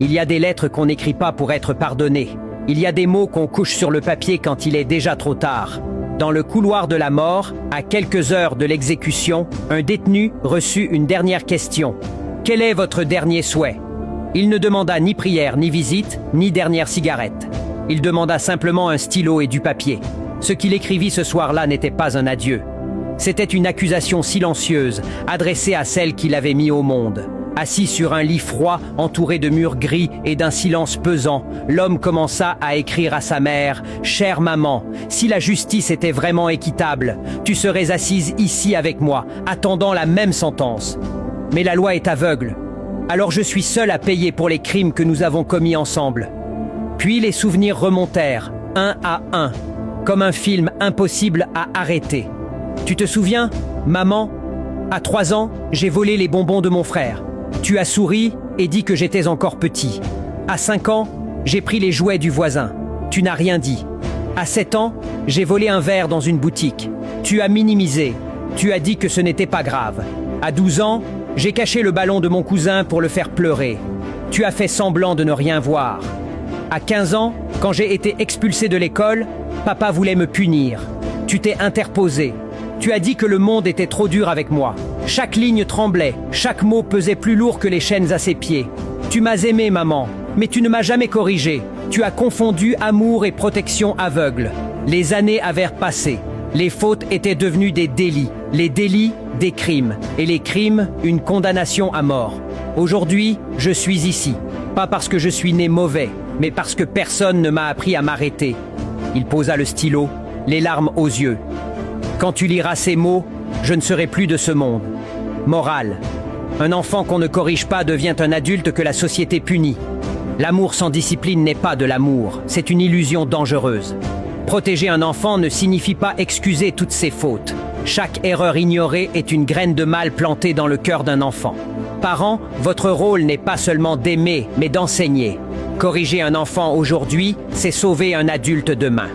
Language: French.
Il y a des lettres qu'on n'écrit pas pour être pardonné. Il y a des mots qu'on couche sur le papier quand il est déjà trop tard. Dans le couloir de la mort, à quelques heures de l'exécution, un détenu reçut une dernière question. « Quel est votre dernier souhait ?» Il ne demanda ni prière, ni visite, ni dernière cigarette. Il demanda simplement un stylo et du papier. Ce qu'il écrivit ce soir-là n'était pas un adieu. C'était une accusation silencieuse, adressée à celle qui l'avait mis au monde. Assis sur un lit froid, entouré de murs gris et d'un silence pesant, l'homme commença à écrire à sa mère « Chère maman, si la justice était vraiment équitable, tu serais assise ici avec moi, attendant la même sentence. Mais la loi est aveugle. Alors je suis seul à payer pour les crimes que nous avons commis ensemble. » Puis les souvenirs remontèrent, un à un, comme un film impossible à arrêter. « Tu te souviens, maman? À 3 ans, j'ai volé les bonbons de mon frère. Tu as souri et dit que j'étais encore petit. À 5 ans, j'ai pris les jouets du voisin. Tu n'as rien dit. À 7 ans, j'ai volé un verre dans une boutique. Tu as minimisé. Tu as dit que ce n'était pas grave. À 12 ans, j'ai caché le ballon de mon cousin pour le faire pleurer. Tu as fait semblant de ne rien voir. À 15 ans, quand j'ai été expulsé de l'école, papa voulait me punir. Tu t'es interposé. Tu as dit que le monde était trop dur avec moi. Chaque ligne tremblait, chaque mot pesait plus lourd que les chaînes à ses pieds. Tu m'as aimé, maman, mais tu ne m'as jamais corrigé. Tu as confondu amour et protection aveugle. Les années avaient passé. Les fautes étaient devenues des délits. Les délits, des crimes. Et les crimes, une condamnation à mort. Aujourd'hui, je suis ici. Pas parce que je suis né mauvais, mais parce que personne ne m'a appris à m'arrêter. Il posa le stylo, les larmes aux yeux. Quand tu liras ces mots, je ne serai plus de ce monde. Morale. Un enfant qu'on ne corrige pas devient un adulte que la société punit. L'amour sans discipline n'est pas de l'amour, c'est une illusion dangereuse. Protéger un enfant ne signifie pas excuser toutes ses fautes. Chaque erreur ignorée est une graine de mal plantée dans le cœur d'un enfant. Parents, votre rôle n'est pas seulement d'aimer, mais d'enseigner. Corriger un enfant aujourd'hui, c'est sauver un adulte demain.